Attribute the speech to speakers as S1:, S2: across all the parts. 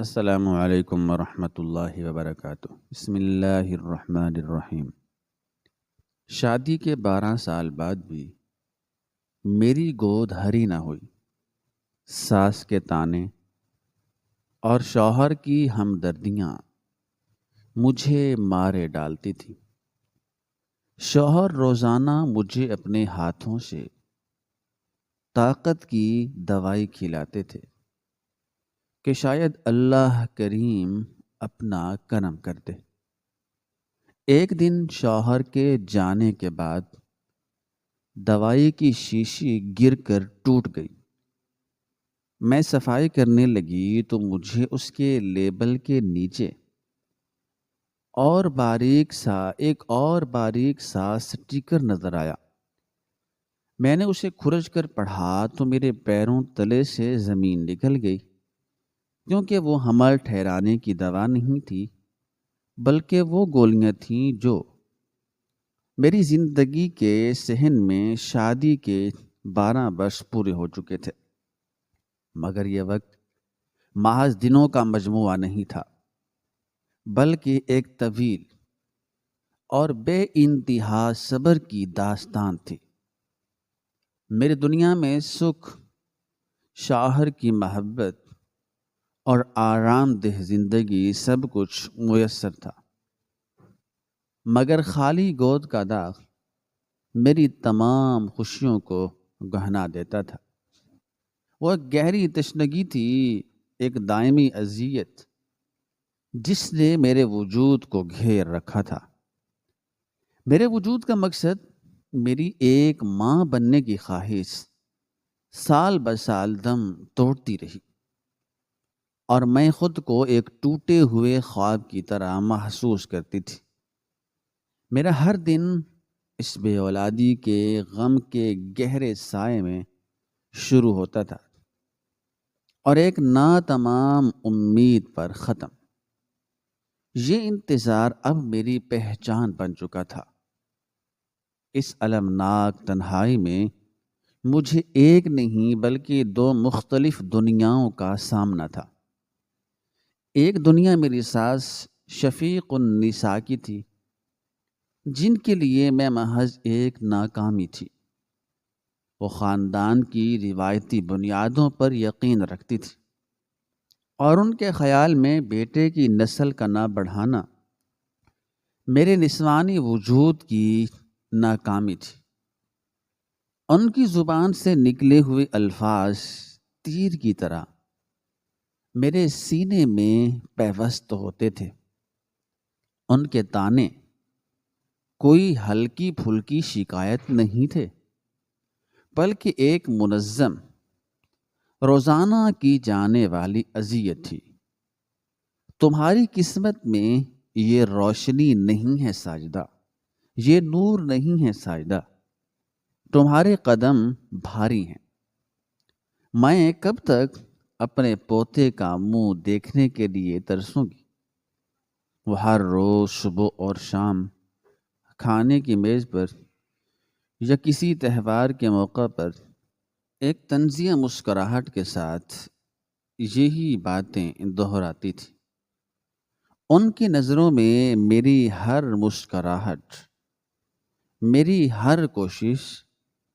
S1: السلام علیکم ورحمۃ اللہ وبرکاتہ۔ بسم اللہ الرحمن الرحیم۔ شادی کے 12 سال بعد بھی میری گود ہری نہ ہوئی۔ ساس کے طعنے اور شوہر کی ہمدردیاں مجھے مارے ڈالتی تھی۔ شوہر روزانہ مجھے اپنے ہاتھوں سے طاقت کی دوائی کھلاتے تھے کہ شاید اللہ کریم اپنا کرم کر دے۔ ایک دن شوہر کے جانے کے بعد دوائی کی شیشی گر کر ٹوٹ گئی۔ میں صفائی کرنے لگی تو مجھے اس کے لیبل کے نیچے ایک اور باریک سا سٹیکر نظر آیا۔ میں نے اسے کھرچ کر پڑھا تو میرے پیروں تلے سے زمین نکل گئی، کیونکہ وہ حمل ٹھہرانے کی دوا نہیں تھی، بلکہ وہ گولیاں تھیں جو میری زندگی کے صحن میں شادی کے 12 برس پورے ہو چکے تھے۔ مگر یہ وقت محض دنوں کا مجموعہ نہیں تھا، بلکہ ایک طویل اور بے انتہا صبر کی داستان تھی۔ میری دنیا میں سکھ، شوہر کی محبت اور آرام دہ زندگی سب کچھ میسر تھا، مگر خالی گود کا داغ میری تمام خوشیوں کو گہنا دیتا تھا۔ وہ ایک گہری تشنگی تھی، ایک دائمی اذیت جس نے میرے وجود کو گھیر رکھا تھا۔ میرے وجود کا مقصد میری ایک ماں بننے کی خواہش سال بسال دم توڑتی رہی، اور میں خود کو ایک ٹوٹے ہوئے خواب کی طرح محسوس کرتی تھی۔ میرا ہر دن اس بے اولادی کے غم کے گہرے سائے میں شروع ہوتا تھا اور ایک ناتمام امید پر ختم۔ یہ انتظار اب میری پہچان بن چکا تھا۔ اس المناک تنہائی میں مجھے ایک نہیں بلکہ 2 مختلف دنیاؤں کا سامنا تھا۔ ایک دنیا میری ساس شفیق النساء کی تھی، جن کے لیے میں محض ایک ناکامی تھی۔ وہ خاندان کی روایتی بنیادوں پر یقین رکھتی تھی، اور ان کے خیال میں بیٹے کی نسل کا نہ بڑھانا میرے نسوانی وجود کی ناکامی تھی۔ ان کی زبان سے نکلے ہوئے الفاظ تیر کی طرح میرے سینے میں پیوست ہوتے تھے۔ ان کے طعنے کوئی ہلکی پھلکی شکایت نہیں تھے، بلکہ ایک منظم روزانہ کی جانے والی اذیت تھی۔ تمہاری قسمت میں یہ روشنی نہیں ہے ساجدہ، یہ نور نہیں ہے ساجدہ، تمہارے قدم بھاری ہیں۔ میں کب تک اپنے پوتے کا منہ دیکھنے کے لیے ترسوں گی؟ وہ ہر روز صبح اور شام کھانے کی میز پر یا کسی تہوار کے موقع پر ایک طنزیہ مسکراہٹ کے ساتھ یہی باتیں دہراتی تھی۔ ان کی نظروں میں میری ہر مسکراہٹ، میری ہر کوشش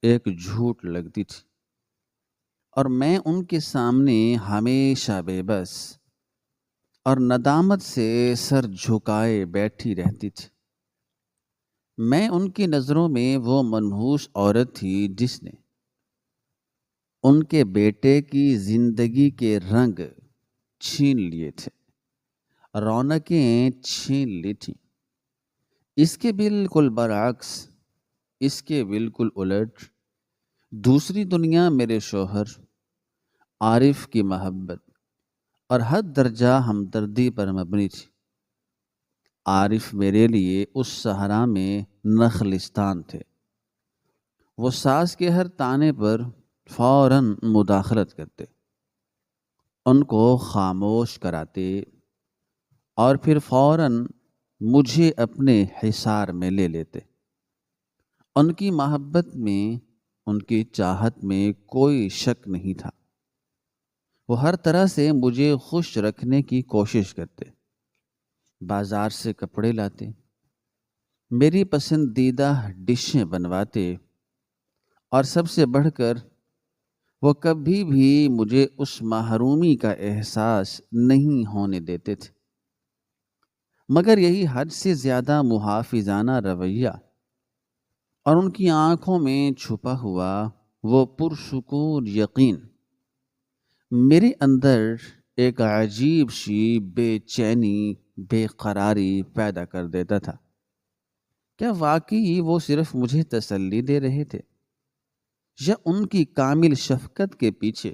S1: ایک جھوٹ لگتی تھی، اور میں ان کے سامنے ہمیشہ بے بس اور ندامت سے سر جھکائے بیٹھی رہتی تھی۔ میں ان کی نظروں میں وہ منحوس عورت تھی جس نے ان کے بیٹے کی زندگی کے رنگ چھین لیے تھے، رونقیں چھین لی تھیں۔ اس کے بالکل برعکس، اس کے بالکل الٹ، دوسری دنیا میرے شوہر عارف کی محبت اور حد درجہ ہمدردی پر مبنی تھی۔ عارف میرے لیے اس صحرا میں نخلستان تھے۔ وہ ساس کے ہر طعنے پر فوراً مداخلت کرتے، ان کو خاموش کراتے اور پھر فوراً مجھے اپنے حصار میں لے لیتے۔ ان کی محبت میں، ان کی چاہت میں کوئی شک نہیں تھا۔ وہ ہر طرح سے مجھے خوش رکھنے کی کوشش کرتے، بازار سے کپڑے لاتے، میری پسندیدہ ڈشیں بنواتے، اور سب سے بڑھ کر وہ کبھی بھی مجھے اس محرومی کا احساس نہیں ہونے دیتے تھے۔ مگر یہی حد سے زیادہ محافظانہ رویہ اور ان کی آنکھوں میں چھپا ہوا وہ پرسکون یقین میرے اندر ایک عجیب سی بے چینی، بے قراری پیدا کر دیتا تھا۔ کیا واقعی وہ صرف مجھے تسلی دے رہے تھے، یا ان کی کامل شفقت کے پیچھے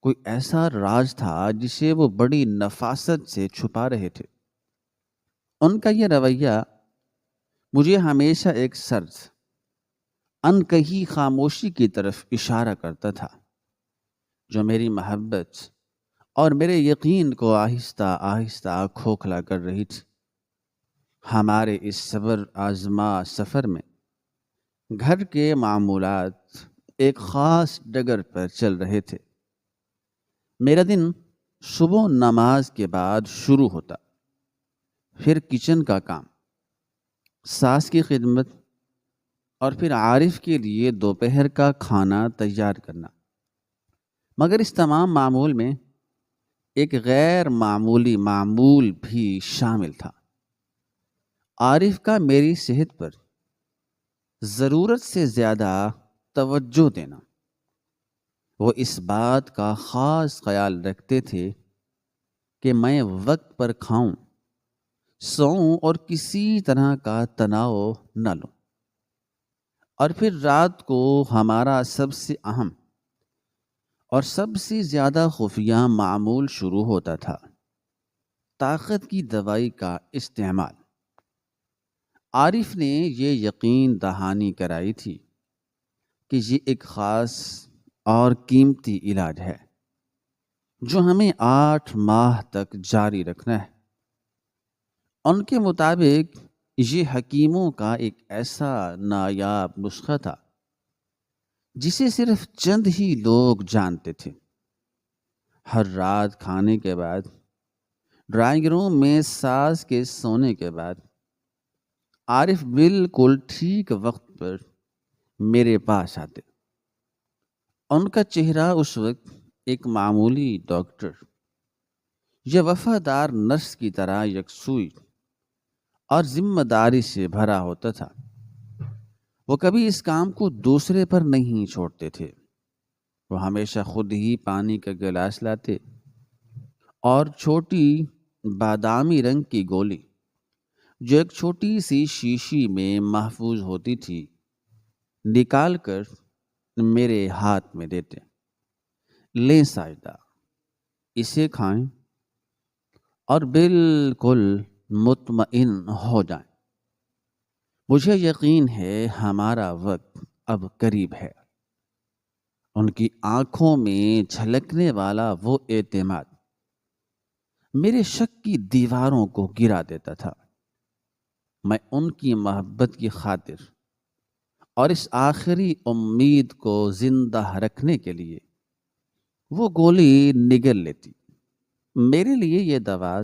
S1: کوئی ایسا راز تھا جسے وہ بڑی نفاست سے چھپا رہے تھے؟ ان کا یہ رویہ مجھے ہمیشہ ایک سرد، انکہی خاموشی کی طرف اشارہ کرتا تھا، جو میری محبت اور میرے یقین کو آہستہ آہستہ کھوکھلا کر رہی تھی۔ ہمارے اس صبر آزما سفر میں گھر کے معمولات ایک خاص ڈگر پر چل رہے تھے۔ میرا دن صبح نماز کے بعد شروع ہوتا، پھر کچن کا کام، ساس کی خدمت، اور پھر عارف کے لیے دوپہر کا کھانا تیار کرنا۔ مگر اس تمام معمول میں ایک غیر معمولی معمول بھی شامل تھا، عارف کا میری صحت پر ضرورت سے زیادہ توجہ دینا۔ وہ اس بات کا خاص خیال رکھتے تھے کہ میں وقت پر کھاؤں، سوؤں اور کسی طرح کا تناؤ نہ لوں۔ اور پھر رات کو ہمارا سب سے اہم اور سب سے زیادہ خفیہ معمول شروع ہوتا تھا، طاقت کی دوائی کا استعمال۔ عارف نے یہ یقین دہانی کرائی تھی کہ یہ ایک خاص اور قیمتی علاج ہے جو ہمیں 8 ماہ تک جاری رکھنا ہے۔ ان کے مطابق یہ حکیموں کا ایک ایسا نایاب نسخہ تھا جسے صرف چند ہی لوگ جانتے تھے۔ ہر رات کھانے کے بعد، ڈرائنگ روم میں ساس کے سونے کے بعد، عارف بالکل ٹھیک وقت پر میرے پاس آتے۔ ان کا چہرہ اس وقت ایک معمولی ڈاکٹر یا وفادار نرس کی طرح یکسوئی اور ذمہ داری سے بھرا ہوتا تھا۔ وہ کبھی اس کام کو دوسرے پر نہیں چھوڑتے تھے۔ وہ ہمیشہ خود ہی پانی کا گلاس لاتے اور چھوٹی بادامی رنگ کی گولی جو ایک چھوٹی سی شیشی میں محفوظ ہوتی تھی نکال کر میرے ہاتھ میں دیتے۔ لیں ساجدہ، اسے کھائیں اور بالکل مطمئن ہو جائیں۔ مجھے یقین ہے ہمارا وقت اب قریب ہے۔ ان کی آنکھوں میں جھلکنے والا وہ اعتماد میرے شک کی دیواروں کو گرا دیتا تھا۔ میں ان کی محبت کی خاطر اور اس آخری امید کو زندہ رکھنے کے لیے وہ گولی نگل لیتی۔ میرے لیے یہ دوا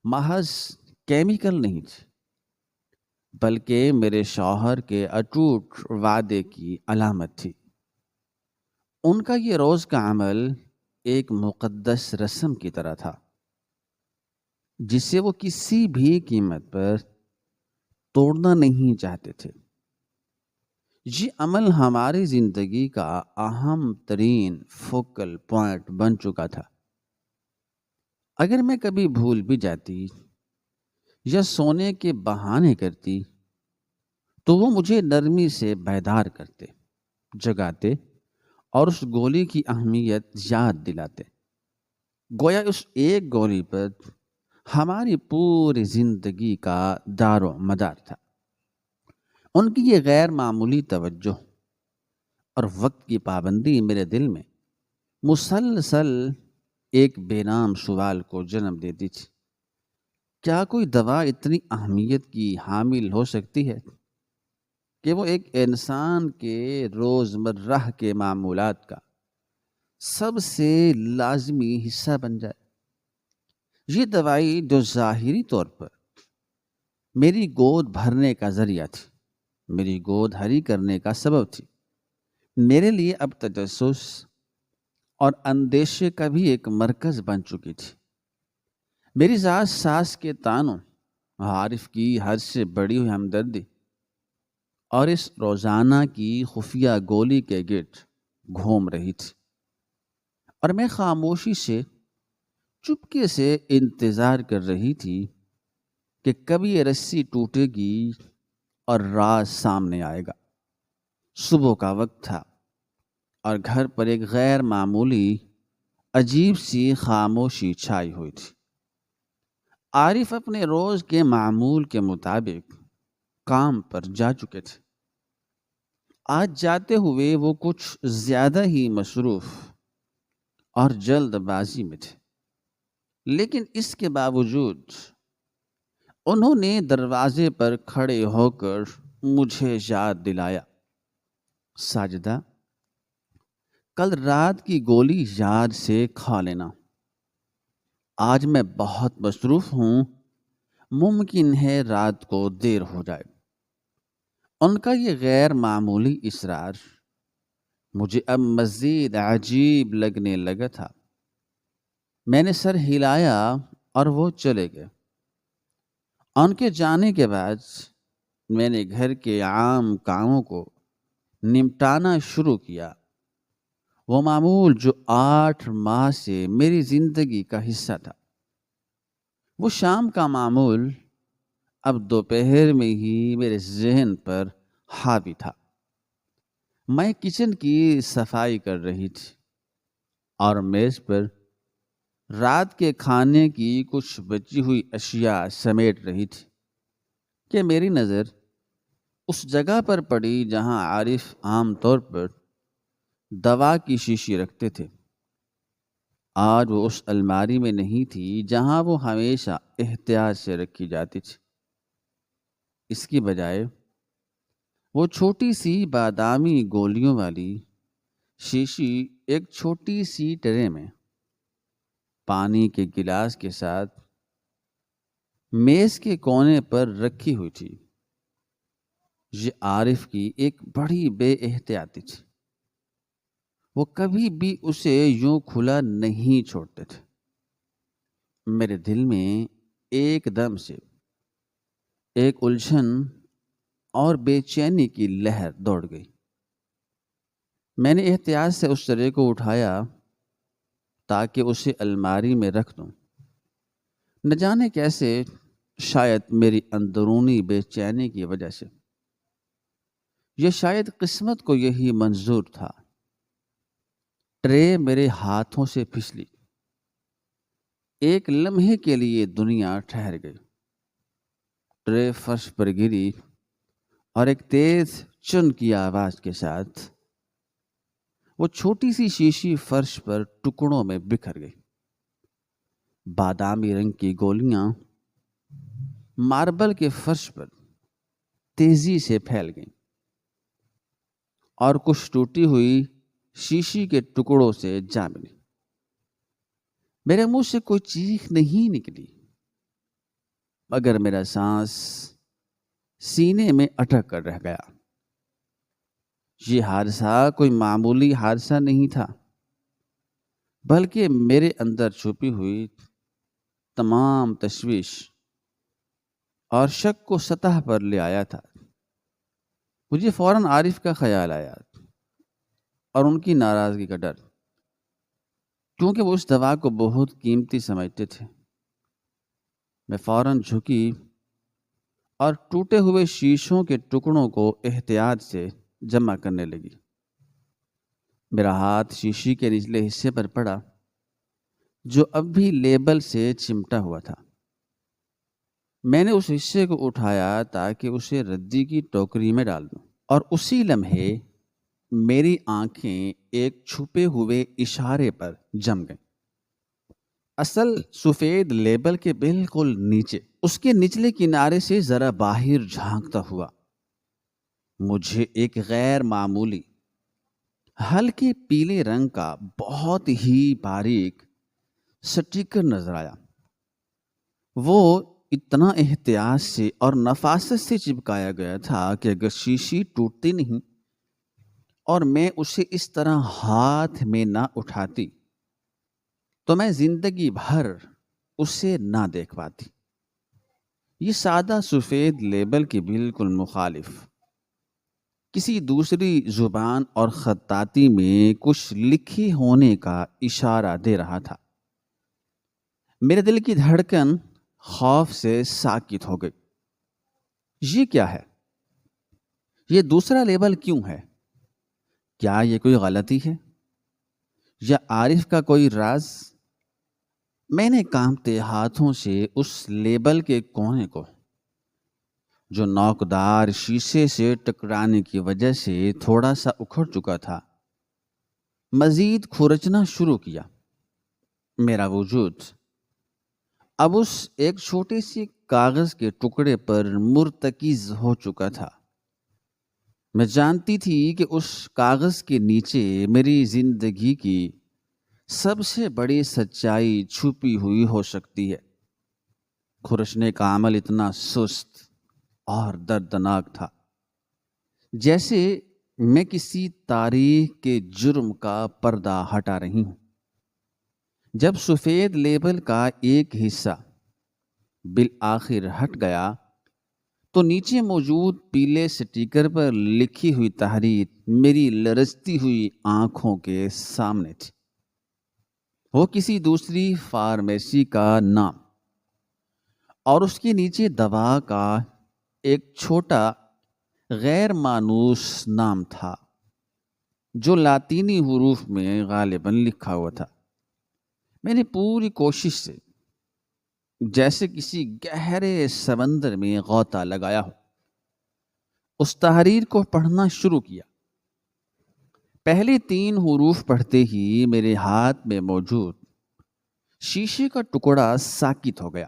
S1: محض کیمیکل نہیں تھی، بلکہ میرے شوہر کے اٹوٹ وعدے کی علامت تھی۔ ان کا یہ روز کا عمل ایک مقدس رسم کی طرح تھا جسے وہ کسی بھی قیمت پر توڑنا نہیں چاہتے تھے۔ یہ عمل ہماری زندگی کا اہم ترین فوکل پوائنٹ بن چکا تھا۔ اگر میں کبھی بھول بھی جاتی یا سونے کے بہانے کرتی تو وہ مجھے نرمی سے بیدار کرتے، جگاتے اور اس گولی کی اہمیت یاد دلاتے، گویا اس ایک گولی پر ہماری پوری زندگی کا دار و مدار تھا۔ ان کی یہ غیر معمولی توجہ اور وقت کی پابندی میرے دل میں مسلسل ایک بے نام سوال کو جنم دیتی تھی۔ کیا کوئی دوا اتنی اہمیت کی حامل ہو سکتی ہے کہ وہ ایک انسان کے روزمرہ کے معمولات کا سب سے لازمی حصہ بن جائے۔ یہ دوائی جو ظاہری طور پر میری گود بھرنے کا ذریعہ تھی، میری گود ہری کرنے کا سبب تھی، میرے لیے اب تجسس اور اندیشے کا بھی ایک مرکز بن چکی تھی۔ میری ذات ساس کے تانوں، عارف کی حد سے بڑی ہوئی ہمدردی اور اس روزانہ کی خفیہ گولی کے گرد گھوم رہی تھی، اور میں خاموشی سے چپکے سے انتظار کر رہی تھی کہ کبھی یہ رسی ٹوٹے گی اور راز سامنے آئے گا۔ صبح کا وقت تھا اور گھر پر ایک غیر معمولی عجیب سی خاموشی چھائی ہوئی تھی۔ عارف اپنے روز کے معمول کے مطابق کام پر جا چکے تھے۔ آج جاتے ہوئے وہ کچھ زیادہ ہی مصروف اور جلد بازی میں تھے، لیکن اس کے باوجود انہوں نے دروازے پر کھڑے ہو کر مجھے یاد دلایا، ساجدہ، کل رات کی گولی یاد سے کھا لینا۔ آج میں بہت مصروف ہوں، ممکن ہے رات کو دیر ہو جائے۔ ان کا یہ غیر معمولی اصرار مجھے اب مزید عجیب لگنے لگا تھا۔ میں نے سر ہلایا اور وہ چلے گئے۔ ان کے جانے کے بعد میں نے گھر کے عام کاموں کو نمٹانا شروع کیا، وہ معمول جو 8 ماہ سے میری زندگی کا حصہ تھا۔ وہ شام کا معمول اب دوپہر میں ہی میرے ذہن پر حاوی تھا۔ میں کچن کی صفائی کر رہی تھی اور میز پر رات کے کھانے کی کچھ بچی ہوئی اشیاء سمیٹ رہی تھی کہ میری نظر اس جگہ پر پڑی جہاں عارف عام طور پر دوا کی شیشی رکھتے تھے۔ آج وہ اس الماری میں نہیں تھی جہاں وہ ہمیشہ احتیاط سے رکھی جاتی تھی۔ اس کی بجائے وہ چھوٹی سی بادامی گولیوں والی شیشی ایک چھوٹی سی ٹرے میں پانی کے گلاس کے ساتھ میز کے کونے پر رکھی ہوئی تھی۔ یہ عارف کی ایک بڑی بے احتیاطی تھی۔ وہ کبھی بھی اسے یوں کھلا نہیں چھوڑتے تھے۔ میرے دل میں ایک دم سے ایک الجھن اور بے چینی کی لہر دوڑ گئی۔ میں نے احتیاط سے اس ٹرے کو اٹھایا تاکہ اسے الماری میں رکھ دوں۔ نہ جانے کیسے، شاید میری اندرونی بے چینی کی وجہ سے، یہ شاید قسمت کو یہی منظور تھا، ٹرے میرے ہاتھوں سے پھسلی۔ ایک لمحے کے لیے دنیا ٹھہر گئی۔ ٹرے فرش پر گری اور ایک تیز چن کی آواز کے ساتھ وہ چھوٹی سی شیشی فرش پر ٹکڑوں میں بکھر گئی۔ بادامی رنگ کی گولیاں ماربل کے فرش پر تیزی سے پھیل گئیں اور کچھ ٹوٹی ہوئی شیشی کے ٹکڑوں سے جا ملی۔ میرے منہ سے کوئی چیخ نہیں نکلی، مگر میرا سانس سینے میں اٹک کر رہ گیا۔ یہ حادثہ کوئی معمولی حادثہ نہیں تھا، بلکہ میرے اندر چھپی ہوئی تمام تشویش اور شک کو سطح پر لے آیا تھا۔ مجھے فوراً عارف کا خیال آیا اور ان کی ناراضگی کا ڈر، کیونکہ وہ اس دوا کو بہت قیمتی سمجھتے تھے۔ میں فوراً جھکی اور ٹوٹے ہوئے شیشوں کے ٹکڑوں کو احتیاط سے جمع کرنے لگی۔ میرا ہاتھ شیشی کے نچلے حصے پر پڑا جو اب بھی لیبل سے چمٹا ہوا تھا۔ میں نے اس حصے کو اٹھایا تاکہ اسے ردی کی ٹوکری میں ڈال دوں، اور اسی لمحے میری آنکھیں ایک چھپے ہوئے اشارے پر جم گئیں۔ اصل سفید لیبل کے بالکل نیچے، اس کے نچلے کنارے سے ذرا باہر جھانکتا ہوا، مجھے ایک غیر معمولی ہلکے پیلے رنگ کا بہت ہی باریک سٹیکر نظر آیا۔ وہ اتنا احتیاط سے اور نفاست سے چپکایا گیا تھا کہ اگر شیشی ٹوٹتی نہیں اور میں اسے اس طرح ہاتھ میں نہ اٹھاتی تو میں زندگی بھر اسے نہ دیکھ پاتی۔ یہ سادہ سفید لیبل کے بالکل مخالف کسی دوسری زبان اور خطاطی میں کچھ لکھے ہونے کا اشارہ دے رہا تھا۔ میرے دل کی دھڑکن خوف سے ساکت ہو گئی۔ یہ کیا ہے؟ یہ دوسرا لیبل کیوں ہے؟ کیا یہ کوئی غلطی ہے یا عارف کا کوئی راز؟ میں نے کانپتے ہاتھوں سے اس لیبل کے کونے کو، جو نوکدار شیشے سے ٹکرانے کی وجہ سے تھوڑا سا اکھڑ چکا تھا، مزید کھرچنا شروع کیا۔ میرا وجود اب اس ایک چھوٹے سے کاغذ کے ٹکڑے پر مرتکز ہو چکا تھا۔ میں جانتی تھی کہ اس کاغذ کے نیچے میری زندگی کی سب سے بڑی سچائی چھپی ہوئی ہو سکتی ہے۔ کھرچنے کا عمل اتنا سست اور دردناک تھا، جیسے میں کسی تاریخ کے جرم کا پردہ ہٹا رہی ہوں۔ جب سفید لیبل کا ایک حصہ بالآخر ہٹ گیا تو نیچے موجود پیلے سٹیکر پر لکھی ہوئی تحریر میری لرزتی ہوئی آنکھوں کے سامنے تھی۔ وہ کسی دوسری فارمیسی کا نام اور اس کے نیچے دوا کا ایک چھوٹا غیر مانوس نام تھا جو لاطینی حروف میں غالباً لکھا ہوا تھا۔ میں نے پوری کوشش سے، جیسے کسی گہرے سمندر میں غوطہ لگایا ہو، اس تحریر کو پڑھنا شروع کیا۔ پہلے 3 حروف پڑھتے ہی میرے ہاتھ میں موجود شیشے کا ٹکڑا ساکت ہو گیا۔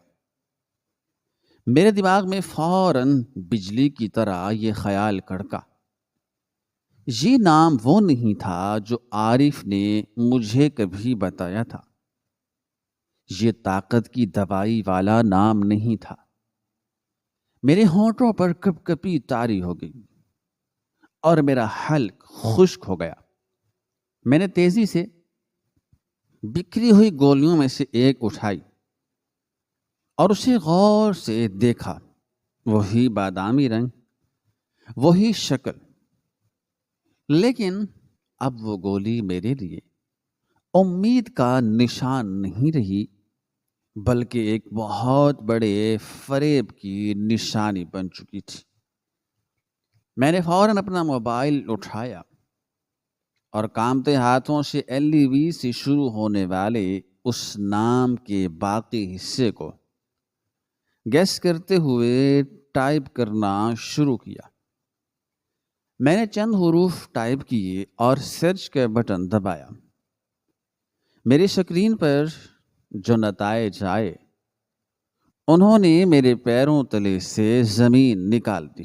S1: میرے دماغ میں فوراً بجلی کی طرح یہ خیال کڑکا، یہ نام وہ نہیں تھا جو عارف نے مجھے کبھی بتایا تھا۔ یہ طاقت کی دوائی والا نام نہیں تھا۔ میرے ہونٹوں پر کپ کپی طاری ہو گئی اور میرا حلق خشک ہو گیا۔ میں نے تیزی سے بکھری ہوئی گولیوں میں سے ایک اٹھائی اور اسے غور سے دیکھا۔ وہی بادامی رنگ، وہی شکل، لیکن اب وہ گولی میرے لیے امید کا نشان نہیں رہی، بلکہ ایک بہت بڑے فریب کی نشانی بن چکی تھی۔ میں نے فوراً اپنا موبائل اٹھایا اور کانپتے ہاتھوں سے LEV سے شروع ہونے والے اس نام کے باقی حصے کو گیس کرتے ہوئے ٹائپ کرنا شروع کیا۔ میں نے چند حروف ٹائپ کیے اور سرچ کا بٹن دبایا۔ میری اسکرین پر جو نتائج آئے انہوں نے میرے پیروں تلے سے زمین نکال دی۔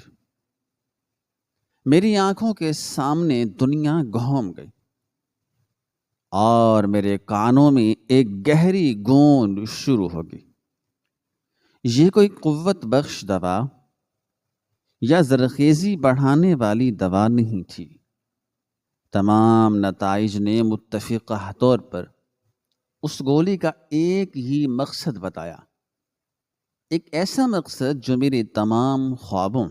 S1: میری آنکھوں کے سامنے دنیا گھوم گئی اور میرے کانوں میں ایک گہری گونج شروع ہو گئی۔ یہ کوئی قوت بخش دوا یا زرخیزی بڑھانے والی دوا نہیں تھی۔ تمام نتائج نے متفقہ طور پر اس گولی کا ایک ہی مقصد بتایا، ایک ایسا مقصد جو میری تمام خوابوں،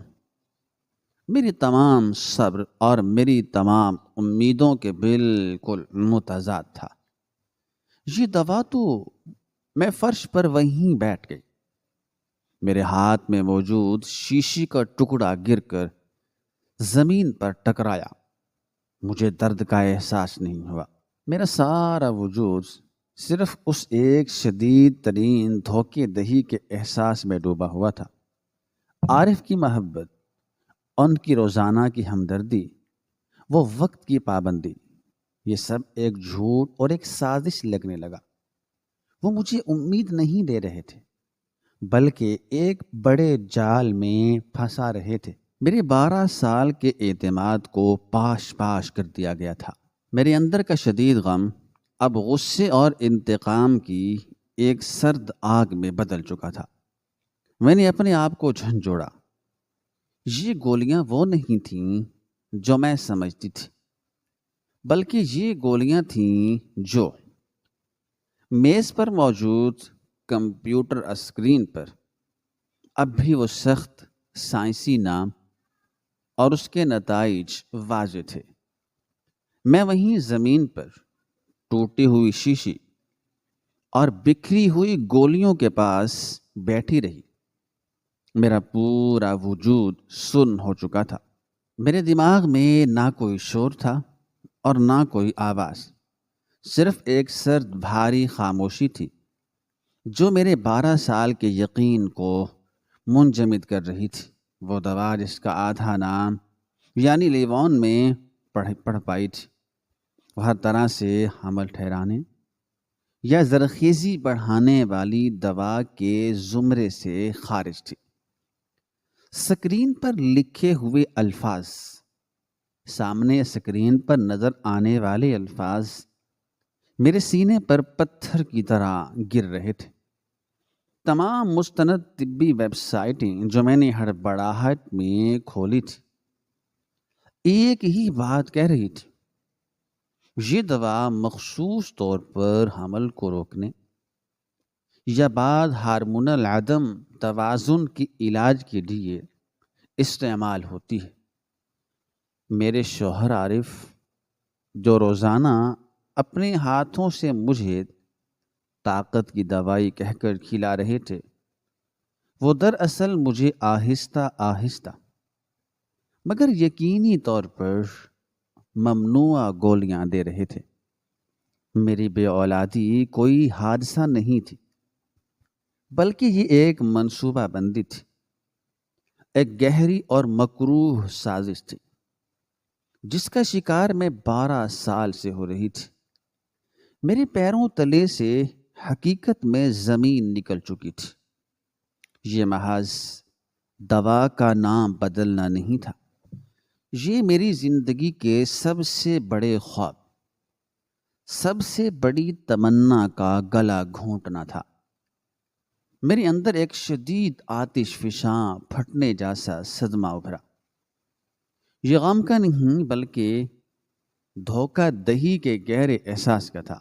S1: میری تمام صبر اور میری تمام امیدوں کے بالکل متضاد تھا۔ یہ دوا تو… میں فرش پر وہیں بیٹھ گئی۔ میرے ہاتھ میں موجود شیشے کا ٹکڑا گر کر زمین پر ٹکرایا۔ مجھے درد کا احساس نہیں ہوا۔ میرا سارا وجود صرف اس ایک شدید ترین دھوکے دہی کے احساس میں ڈوبا ہوا تھا۔ عارف کی محبت، ان کی روزانہ کی ہمدردی، وہ وقت کی پابندی، یہ سب ایک جھوٹ اور ایک سازش لگنے لگا۔ وہ مجھے امید نہیں دے رہے تھے، بلکہ ایک بڑے جال میں پھنسا رہے تھے۔ میرے 12 سال کے اعتماد کو پاش پاش کر دیا گیا تھا۔ میرے اندر کا شدید غم اب غصے اور انتقام کی ایک سرد آگ میں بدل چکا تھا۔ میں نے اپنے آپ کو جھنجھوڑا۔ یہ گولیاں وہ نہیں تھیں جو میں سمجھتی تھی، بلکہ یہ گولیاں تھیں جو میز پر موجود کمپیوٹر اسکرین پر اب بھی وہ سخت سائنسی نام اور اس کے نتائج واضح تھے۔ میں وہیں زمین پر ٹوٹی ہوئی شیشی اور بکھری ہوئی گولیوں کے پاس بیٹھی رہی۔ میرا پورا وجود سن ہو چکا تھا۔ میرے دماغ میں نہ کوئی شور تھا اور نہ کوئی آواز، صرف ایک سرد بھاری خاموشی تھی جو میرے 12 سال کے یقین کو منجمد کر رہی تھی۔ وہ دوا جس کا آدھا نام یعنی لیوان میں پڑھ پائی تھی، وہ ہر طرح سے حمل ٹھہرانے یا زرخیزی بڑھانے والی دوا کے زمرے سے خارج تھی۔ اسکرین پر لکھے ہوئے الفاظ، سامنے اسکرین پر نظر آنے والے الفاظ میرے سینے پر پتھر کی طرح گر رہے تھے۔ تمام مستند طبی ویب سائٹیں جو میں نے ہڑبڑاہٹ میں کھولی تھی ایک ہی بات کہہ رہی تھی: یہ دوا مخصوص طور پر حمل کو روکنے یا بعد ہارمونل عدم توازن کے علاج کے لیے استعمال ہوتی ہے۔ میرے شوہر عارف، جو روزانہ اپنے ہاتھوں سے مجھے طاقت کی دوائی کہہ کر کھلا رہے تھے، وہ دراصل مجھے آہستہ آہستہ مگر یقینی طور پر ممنوع گولیاں دے رہے تھے۔ میری بے اولادی کوئی حادثہ نہیں تھی، بلکہ یہ ایک منصوبہ بندی تھی، ایک گہری اور مکروہ سازش تھی جس کا شکار میں 12 سال سے ہو رہی تھی۔ میرے پیروں تلے سے حقیقت میں زمین نکل چکی تھی۔ یہ محض دوا کا نام بدلنا نہیں تھا، یہ میری زندگی کے سب سے بڑے خواب، سب سے بڑی تمنا کا گلا گھونٹنا تھا۔ میرے اندر ایک شدید آتش فشاں پھٹنے جیسا صدمہ ابھرا۔ یہ غم کا نہیں بلکہ دھوکہ دہی کے گہرے احساس کا تھا۔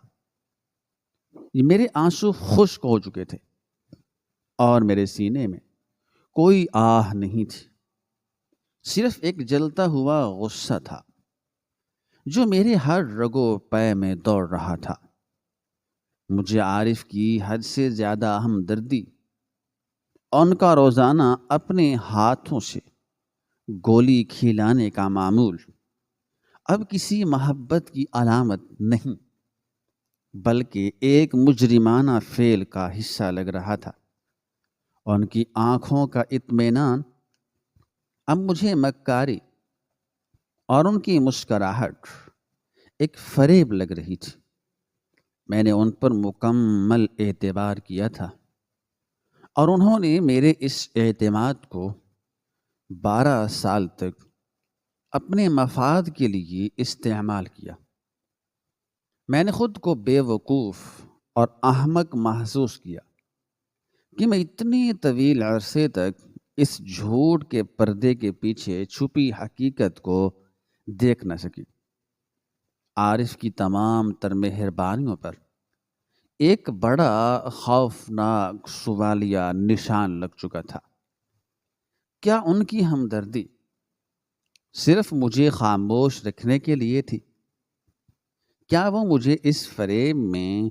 S1: میرے آنسو خشک ہو چکے تھے اور میرے سینے میں کوئی آہ نہیں تھی، صرف ایک جلتا ہوا غصہ تھا جو میرے ہر رگو پے میں دوڑ رہا تھا۔ مجھے عارف کی حد سے زیادہ ہمدردی، ان کا روزانہ اپنے ہاتھوں سے گولی کھلانے کا معمول اب کسی محبت کی علامت نہیں بلکہ ایک مجرمانہ فعل کا حصہ لگ رہا تھا۔ ان کی آنکھوں کا اطمینان اب مجھے مکاری اور ان کی مسکراہٹ ایک فریب لگ رہی تھی۔ میں نے ان پر مکمل اعتبار کیا تھا اور انہوں نے میرے اس اعتماد کو 12 سال تک اپنے مفاد کے لیے استعمال کیا۔ میں نے خود کو بے وقوف اور احمق محسوس کیا کہ میں اتنے طویل عرصے تک اس جھوٹ کے پردے کے پیچھے چھپی حقیقت کو دیکھ نہ سکی۔ عارف کی تمام تر مہربانیوں پر ایک بڑا خوفناک سوالیہ نشان لگ چکا تھا۔ کیا ان کی ہمدردی صرف مجھے خاموش رکھنے کے لیے تھی؟ کیا وہ مجھے اس فریب میں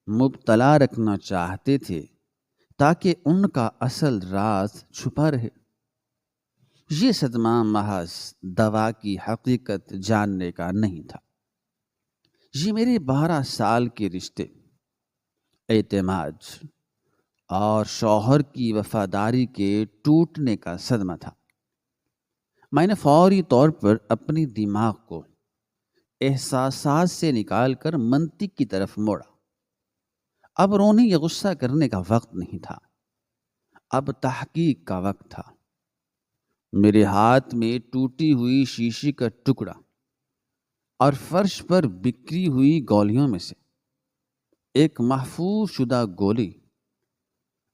S1: مبتلا رکھنا چاہتے تھے تاکہ ان کا اصل راز چھپا رہے؟ یہ صدمہ محض دوا کی حقیقت جاننے کا نہیں تھا، یہ میرے 12 سال کے رشتے، اعتماد اور شوہر کی وفاداری کے ٹوٹنے کا صدمہ تھا۔ میں نے فوری طور پر اپنی دماغ کو احساسات سے نکال کر منطق کی طرف موڑا۔ اب رونے یا غصہ کرنے کا وقت نہیں تھا، اب تحقیق کا وقت تھا۔ میرے ہاتھ میں ٹوٹی ہوئی شیشے کا ٹکڑا اور فرش پر بکھری ہوئی گولیوں میں سے ایک محفوظ شدہ گولی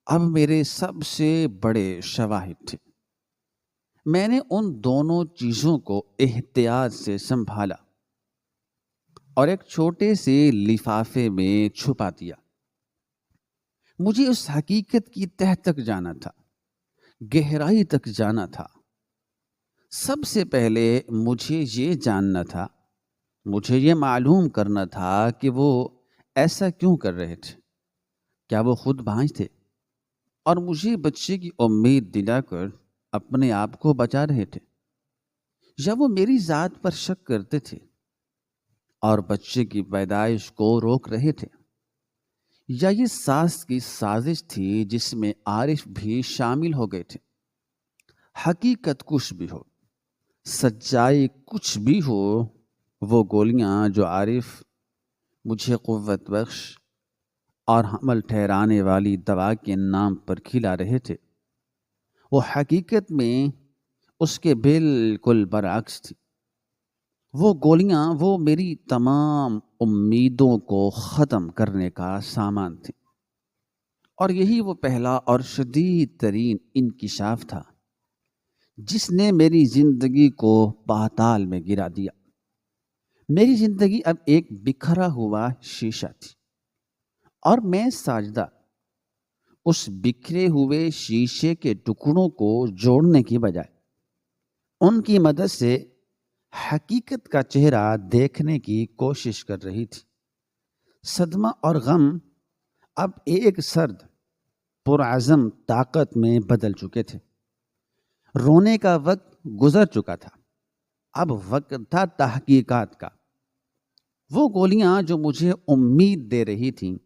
S1: اب میرے سب سے بڑے شواہد تھے۔ میں نے ان دونوں چیزوں کو احتیاط سے سنبھالا اور ایک چھوٹے سے لفافے میں چھپا دیا۔ مجھے اس حقیقت کی تہ تک جانا تھا، گہرائی تک جانا تھا۔ سب سے پہلے مجھے یہ جاننا تھا، مجھے یہ معلوم کرنا تھا کہ وہ ایسا کیوں کر رہے تھے۔ کیا وہ خود بانجھ تھے اور مجھے بچے کی امید دلا کر اپنے آپ کو بچا رہے تھے، یا وہ میری ذات پر شک کرتے تھے اور بچے کی پیدائش کو روک رہے تھے، یا یہ ساز کی سازش تھی جس میں عارف بھی شامل ہو گئے تھے۔ حقیقت کچھ بھی ہو، سچائی کچھ بھی ہو، وہ گولیاں جو عارف مجھے قوت بخش اور حمل ٹھہرانے والی دوا کے نام پر کھلا رہے تھے، وہ حقیقت میں اس کے بالکل برعکس تھی۔ وہ گولیاں وہ میری تمام امیدوں کو ختم کرنے کا سامان تھی، اور یہی وہ پہلا اور شدید ترین انکشاف تھا جس نے میری زندگی کو پاتال میں گرا دیا۔ میری زندگی اب ایک بکھرا ہوا شیشہ تھی، اور میں ساجدہ اس بکھرے ہوئے شیشے کے ٹکڑوں کو جوڑنے کی بجائے ان کی مدد سے حقیقت کا چہرہ دیکھنے کی کوشش کر رہی تھی۔ صدمہ اور غم اب ایک سرد پرعزم طاقت میں بدل چکے تھے۔ رونے کا وقت گزر چکا تھا، اب وقت تھا تحقیقات کا۔ وہ گولیاں جو مجھے امید دے رہی تھیں،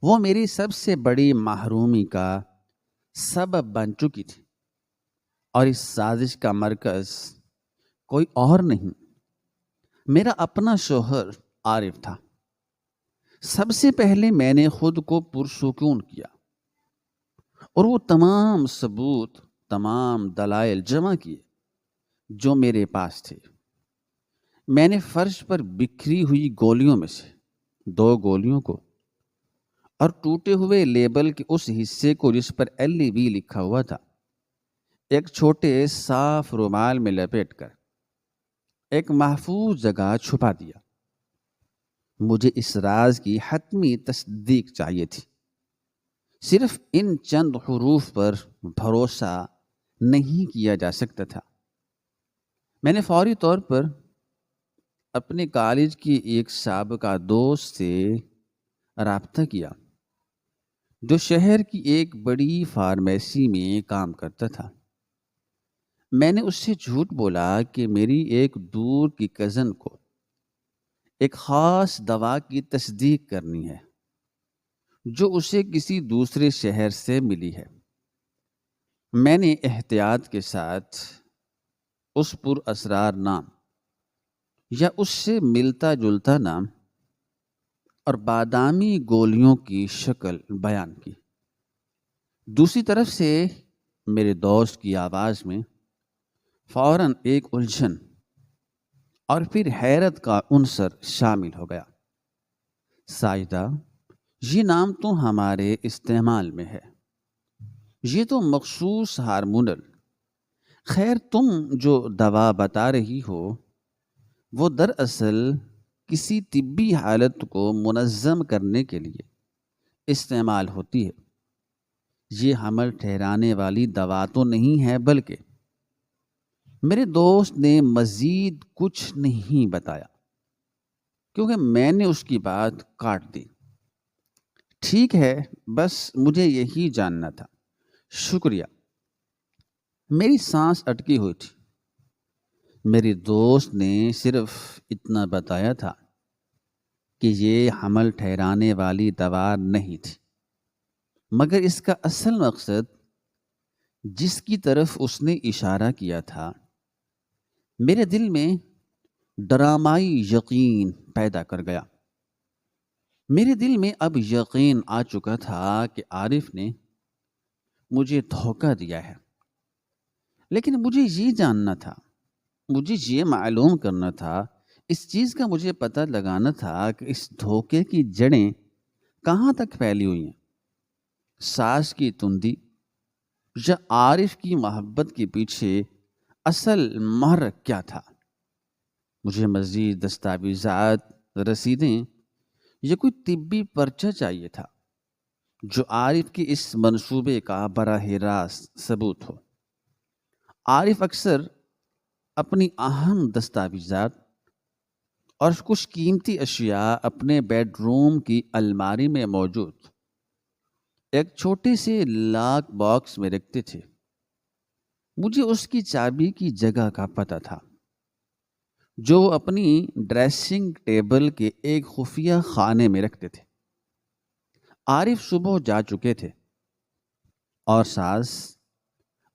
S1: وہ میری سب سے بڑی محرومی کا سبب بن چکی تھی، اور اس سازش کا مرکز کوئی اور نہیں، میرا اپنا شوہر عارف تھا۔ سب سے پہلے میں نے خود کو پرسکون کیا اور وہ تمام ثبوت، تمام دلائل جمع کیے جو میرے پاس تھے۔ میں نے فرش پر بکھری ہوئی گولیوں میں سے 2 گولیوں کو اور ٹوٹے ہوئے لیبل کے اس حصے کو جس پر LV لکھا ہوا تھا ایک چھوٹے صاف رومال میں لپیٹ کر ایک محفوظ جگہ چھپا دیا۔ مجھے اس راز کی حتمی تصدیق چاہیے تھی۔ صرف ان چند حروف پر بھروسہ نہیں کیا جا سکتا تھا۔ میں نے فوری طور پر اپنے کالج کی ایک سابقہ دوست سے رابطہ کیا جو شہر کی ایک بڑی فارمیسی میں کام کرتا تھا۔ میں نے اس سے جھوٹ بولا کہ میری ایک دور کی کزن کو ایک خاص دوا کی تصدیق کرنی ہے جو اسے کسی دوسرے شہر سے ملی ہے۔ میں نے احتیاط کے ساتھ اس پر اسرار نام یا اس سے ملتا جلتا نام اور بادامی گولیوں کی شکل بیان کی۔ دوسری طرف سے میرے دوست کی آواز میں فوراً ایک الجھن اور پھر حیرت کا عنصر شامل ہو گیا۔ ساجدہ، یہ نام تو ہمارے استعمال میں ہے، یہ تو مخصوص ہارمونل۔ خیر، تم جو دوا بتا رہی ہو وہ دراصل کسی طبی حالت کو منظم کرنے کے لیے استعمال ہوتی ہے۔ یہ حمل ٹھہرانے والی دوا تو نہیں ہے، بلکہ میرے دوست نے مزید کچھ نہیں بتایا کیونکہ میں نے اس کی بات کاٹ دی۔ ٹھیک ہے، بس مجھے یہی جاننا تھا، شکریہ۔ میری سانس اٹکی ہوئی تھی۔ میری دوست نے صرف اتنا بتایا تھا کہ یہ حمل ٹھہرانے والی دوا نہیں تھی، مگر اس کا اصل مقصد جس کی طرف اس نے اشارہ کیا تھا میرے دل میں ڈرامائی یقین پیدا کر گیا۔ میرے دل میں اب یقین آ چکا تھا کہ عارف نے مجھے دھوکہ دیا ہے، لیکن مجھے یہ جاننا تھا، مجھے یہ معلوم کرنا تھا اس چیز کا مجھے پتہ لگانا تھا کہ اس دھوکے کی جڑیں کہاں تک پھیلی ہوئی ہیں، ساس کی تندی یا عارف کی محبت کے پیچھے اصل محرک کیا تھا۔ مجھے مزید دستاویزات، رسیدیں یا کوئی طبی پرچہ چاہیے تھا جو عارف کے اس منصوبے کا براہ راست ثبوت ہو۔ عارف اکثر اپنی اہم دستاویزات اور کچھ قیمتی اشیاء اپنے بیڈ روم کی الماری میں موجود ایک چھوٹے سے لاک باکس میں رکھتے تھے۔ مجھے اس کی چابی کی جگہ کا پتہ تھا جو وہ اپنی ڈریسنگ ٹیبل کے ایک خفیہ خانے میں رکھتے تھے۔ عارف صبح جا چکے تھے اور ساس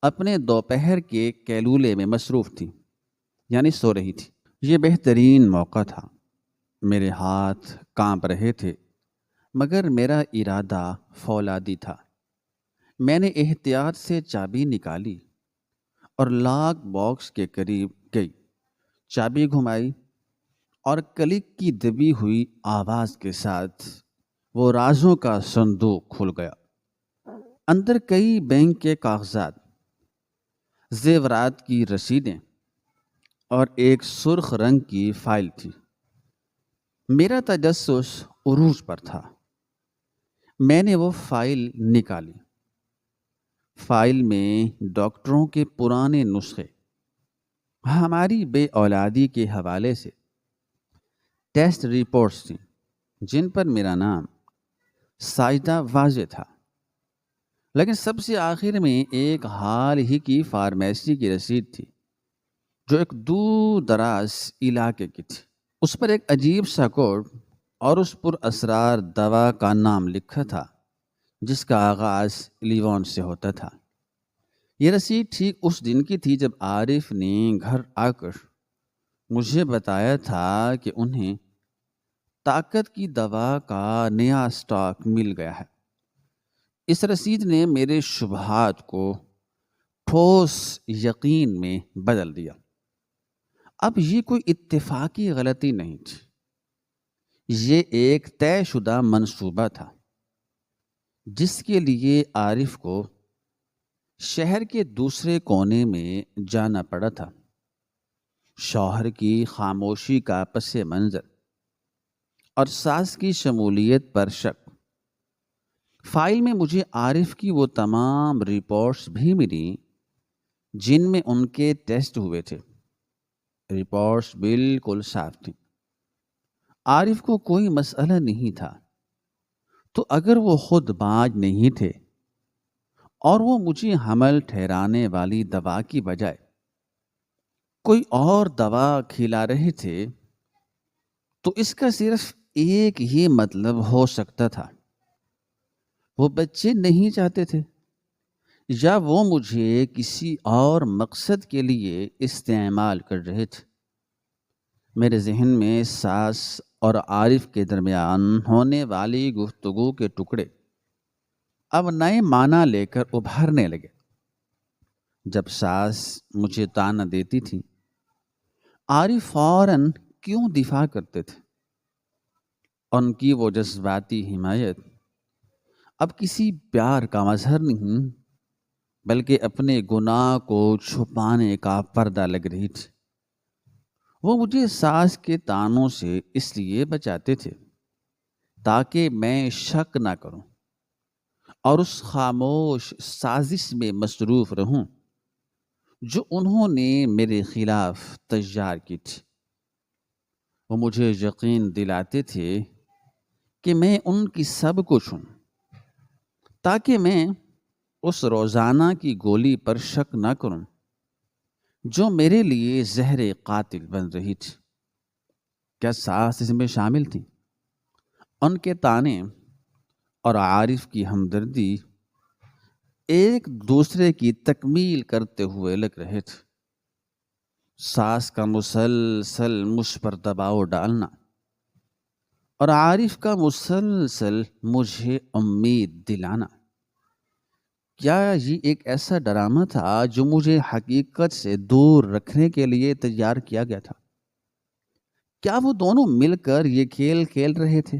S1: اپنے دوپہر کے کیلولے میں مصروف تھی، یعنی سو رہی تھی۔ یہ بہترین موقع تھا۔ میرے ہاتھ کانپ رہے تھے مگر میرا ارادہ فولادی تھا۔ میں نے احتیاط سے چابی نکالی اور لاک باکس کے قریب گئی، چابی گھمائی اور کلک کی دبی ہوئی آواز کے ساتھ وہ رازوں کا صندوق کھل گیا۔ اندر کئی بینک کے کاغذات، زیورات کی رسیدیں اور ایک سرخ رنگ کی فائل تھی۔ میرا تجسس عروج پر تھا۔ میں نے وہ فائل نکالی۔ فائل میں ڈاکٹروں کے پرانے نسخے، ہماری بے اولادی کے حوالے سے ٹیسٹ رپورٹس تھیں جن پر میرا نام ساجدہ واضح تھا، لیکن سب سے آخر میں ایک حال ہی کی فارمیسی کی رسید تھی جو ایک دور دراز علاقے کی تھی۔ اس پر ایک عجیب سا کوڈ اور اس پر اسرار دوا کا نام لکھا تھا جس کا آغاز 11 سے ہوتا تھا۔ یہ رسید ٹھیک اس دن کی تھی جب عارف نے گھر آ کر مجھے بتایا تھا کہ انہیں طاقت کی دوا کا نیا سٹاک مل گیا ہے۔ اس رسید نے میرے شبہات کو ٹھوس یقین میں بدل دیا۔ اب یہ کوئی اتفاقی غلطی نہیں تھی، یہ ایک طے شدہ منصوبہ تھا جس کے لیے عارف کو شہر کے دوسرے کونے میں جانا پڑا تھا۔ شوہر کی خاموشی کا پس منظر اور ساس کی شمولیت پر شک۔ فائل میں مجھے عارف کی وہ تمام رپورٹس بھی ملی جن میں ان کے ٹیسٹ ہوئے تھے۔ رپورٹس بالکل صاف تھیں۔ عارف کو کوئی مسئلہ نہیں تھا، تو اگر وہ خود باز نہیں تھے اور وہ مجھے حمل ٹھہرانے والی دوا کی بجائے کوئی اور دوا کھلا رہے تھے تو اس کا صرف ایک ہی مطلب ہو سکتا تھا، وہ بچے نہیں چاہتے تھے یا وہ مجھے کسی اور مقصد کے لیے استعمال کر رہے تھے۔ میرے ذہن میں ساس اور عارف کے درمیان ہونے والی گفتگو کے ٹکڑے اب نئے معنی لے کر ابھرنے لگے۔ جب ساس مجھے تانا دیتی تھی، عارف فوراً کیوں دفاع کرتے تھے؟ ان کی وہ جذباتی حمایت اب کسی پیار کا مظہر نہیں بلکہ اپنے گناہ کو چھپانے کا پردہ لگ رہی تھی۔ وہ مجھے ساس کے تانوں سے اس لیے بچاتے تھے تاکہ میں شک نہ کروں اور اس خاموش سازش میں مصروف رہوں جو انہوں نے میرے خلاف تیار کی تھی۔ وہ مجھے یقین دلاتے تھے کہ میں ان کی سب کچھ ہوں تاکہ میں اس روزانہ کی گولی پر شک نہ کروں جو میرے لیے زہر قاتل بن رہی تھی۔ کیا ساس اس میں شامل تھی؟ ان کے تانے اور عارف کی ہمدردی ایک دوسرے کی تکمیل کرتے ہوئے لگ رہے تھے۔ ساس کا مسلسل مجھ پر دباؤ ڈالنا اور عارف کا مسلسل مجھے امید دلانا، کیا یہ ایک ایسا ڈرامہ تھا جو مجھے حقیقت سے دور رکھنے کے لیے تیار کیا گیا تھا؟ کیا وہ دونوں مل کر یہ کھیل کھیل رہے تھے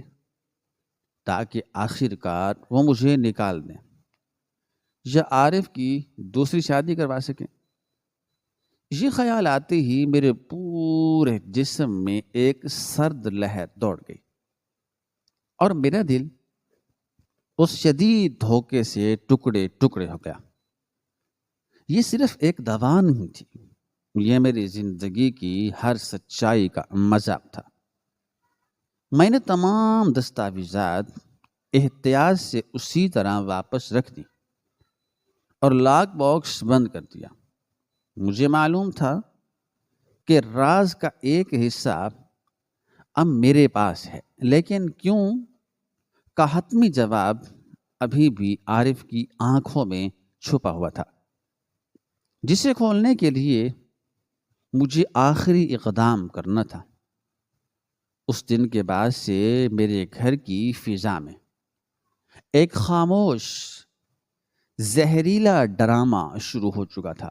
S1: تاکہ آخر کار وہ مجھے نکال دیں یا عارف کی دوسری شادی کروا سکیں؟ یہ خیال آتے ہی میرے پورے جسم میں ایک سرد لہر دوڑ گئی اور میرا دل اس شدید دھوکے سے ٹکڑے ٹکڑے ہو گیا۔ یہ صرف ایک دوا نہیں تھی، یہ میری زندگی کی ہر سچائی کا مذاق تھا۔ میں نے تمام دستاویزات احتیاط سے اسی طرح واپس رکھ دی اور لاک باکس بند کر دیا۔ مجھے معلوم تھا کہ راز کا ایک حصہ اب میرے پاس ہے، لیکن کیوں کا حتمی جواب ابھی بھی عارف کی آنکھوں میں چھپا ہوا تھا، جسے کھولنے کے لیے مجھے آخری اقدام کرنا تھا۔ اس دن کے بعد سے میرے گھر کی فضا میں ایک خاموش زہریلا ڈرامہ شروع ہو چکا تھا۔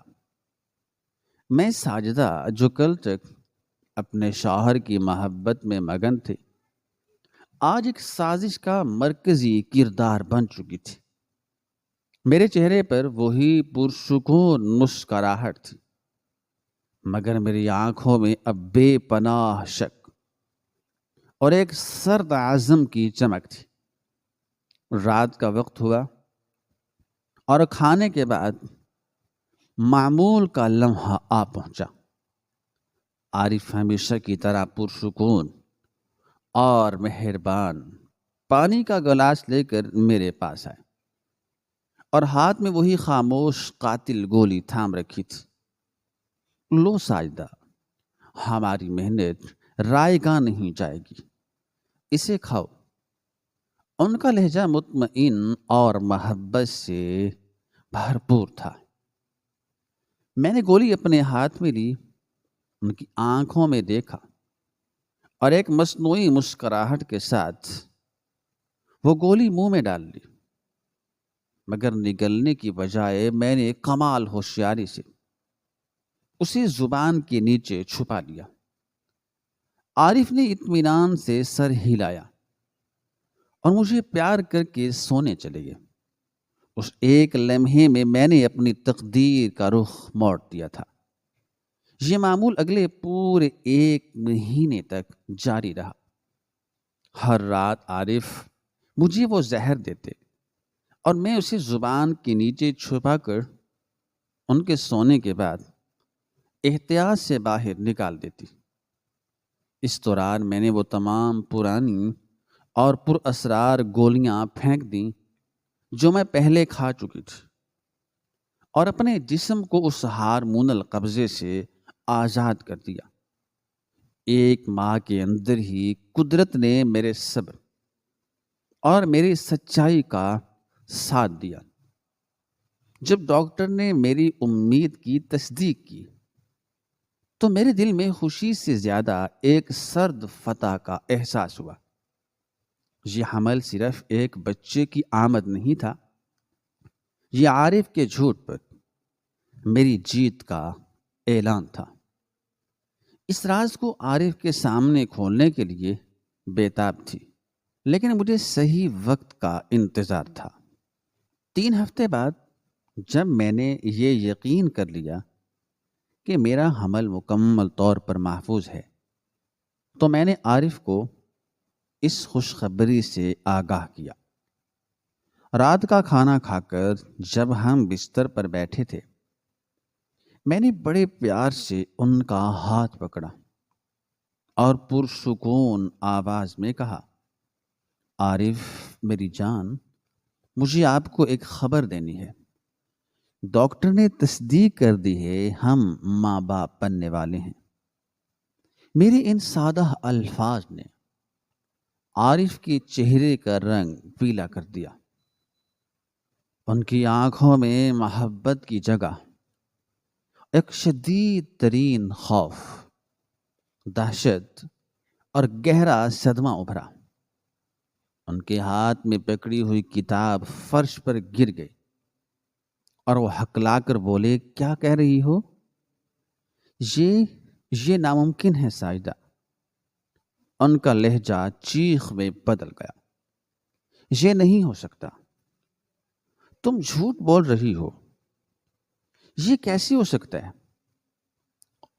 S1: میں ساجدہ، جو کل تک اپنے شوہر کی محبت میں مگن تھی، آج ایک سازش کا مرکزی کردار بن چکی تھی۔ میرے چہرے پر وہی پرسکون مسکراہٹ تھی، مگر میری آنکھوں میں اب بے پناہ شک اور ایک سرد عزم کی چمک تھی۔ رات کا وقت ہوا اور کھانے کے بعد معمول کا لمحہ آ پہنچا۔ عارف ہمیشہ کی طرح پرسکون اور مہربان پانی کا گلاس لے کر میرے پاس آئے اور ہاتھ میں وہی خاموش قاتل گولی تھام رکھی تھی۔ لو ساجدہ، ہماری محنت رائے گاہ نہیں جائے گی، اسے کھاؤ۔ ان کا لہجہ مطمئن اور محبت سے بھرپور تھا۔ میں نے گولی اپنے ہاتھ میں لی، ان کی آنکھوں میں دیکھا اور ایک مصنوعی مسکراہٹ کے ساتھ وہ گولی منہ میں ڈال لی، مگر نگلنے کی بجائے میں نے کمال ہوشیاری سے اسے زبان کے نیچے چھپا لیا۔ عارف نے اطمینان سے سر ہلایا اور مجھے پیار کر کے سونے چلے گئے۔ اس ایک لمحے میں میں نے اپنی تقدیر کا رخ موڑ دیا تھا۔ یہ معمول اگلے پورے 1 مہینے تک جاری رہا۔ ہر رات عارف مجھے وہ زہر دیتے اور میں اسے زبان کے نیچے چھپا کر ان کے سونے کے بعد احتیاط سے باہر نکال دیتی۔ اس دوران میں نے وہ تمام پرانی اور پر اسرار گولیاں پھینک دیں جو میں پہلے کھا چکی تھی، اور اپنے جسم کو اس ہارمونل قبضے سے آزاد کر دیا۔ 1 ماہ کے اندر ہی قدرت نے میرے صبر اور میری سچائی کا ساتھ دیا۔ جب ڈاکٹر نے میری امید کی تصدیق کی تو میرے دل میں خوشی سے زیادہ ایک سرد فتح کا احساس ہوا۔ یہ حمل صرف ایک بچے کی آمد نہیں تھا، یہ عارف کے جھوٹ پر میری جیت کا اعلان تھا۔ اس راز کو عارف کے سامنے کھولنے کے لیے بےتاب تھی، لیکن مجھے صحیح وقت کا انتظار تھا۔ 3 ہفتے بعد جب میں نے یہ یقین کر لیا کہ میرا حمل مکمل طور پر محفوظ ہے، تو میں نے عارف کو اس خوشخبری سے آگاہ کیا۔ رات کا کھانا کھا کر جب ہم بستر پر بیٹھے تھے، میں نے بڑے پیار سے ان کا ہاتھ پکڑا اور پرسکون آواز میں کہا، عارف میری جان، مجھے آپ کو ایک خبر دینی ہے۔ ڈاکٹر نے تصدیق کر دی ہے، ہم ماں باپ بننے والے ہیں۔ میرے ان سادہ الفاظ نے عارف کے چہرے کا رنگ پیلا کر دیا۔ ان کی آنکھوں میں محبت کی جگہ ایک شدید ترین خوف، دہشت اور گہرا صدمہ ابھرا۔ ان کے ہاتھ میں پکڑی ہوئی کتاب فرش پر گر گئی اور وہ ہکلا کر بولے، کیا کہہ رہی ہو؟ یہ ناممکن ہے ساجدہ، ان کا لہجہ چیخ میں بدل گیا۔ یہ نہیں ہو سکتا، تم جھوٹ بول رہی ہو، یہ کیسے ہو سکتا ہے؟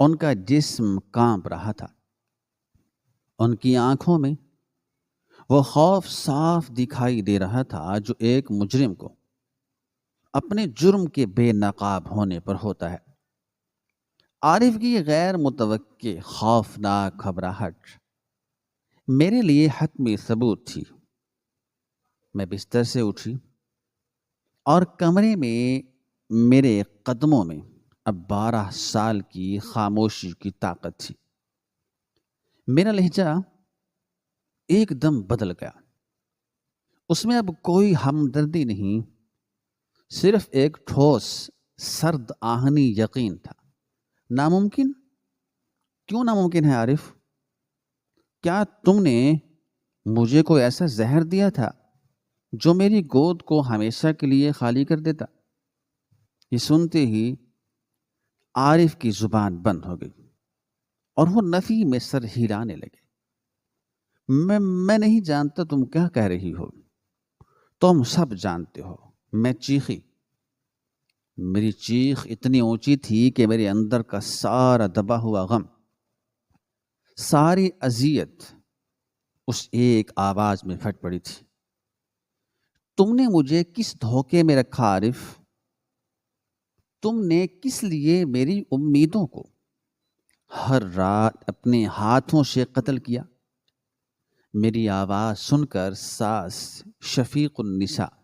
S1: ان کا جسم کانپ رہا تھا، ان کی آنکھوں میں وہ خوف صاف دکھائی دے رہا تھا جو ایک مجرم کو اپنے جرم کے بے نقاب ہونے پر ہوتا ہے۔ عارف کی یہ غیر متوقع خوفناک گھبراہٹ میرے لیے حتمی ثبوت تھی۔ میں بستر سے اٹھی اور کمرے میں میرے قدموں میں اب 12 سال کی خاموشی کی طاقت تھی۔ میرا لہجہ ایک دم بدل گیا، اس میں اب کوئی ہمدردی نہیں، صرف ایک ٹھوس سرد آہنی یقین تھا۔ ناممکن؟ کیوں ناممکن ہے عارف؟ کیا تم نے مجھے کوئی ایسا زہر دیا تھا جو میری گود کو ہمیشہ کے لیے خالی کر دیتا؟ یہ سنتے ہی عارف کی زبان بند ہو گئی اور وہ نفی میں سر ہلانے لگے۔ میں نہیں جانتا تم کیا کہہ رہی ہو، تم سب جانتے ہو، میں چیخی۔ میری چیخ اتنی اونچی تھی کہ میرے اندر کا سارا دبا ہوا غم، ساری اذیت اس ایک آواز میں پھٹ پڑی تھی۔ تم نے مجھے کس دھوکے میں رکھا عارف؟ تم نے کس لیے میری امیدوں کو ہر رات اپنے ہاتھوں سے قتل کیا؟ میری آواز سن کر ساس شفیق النساء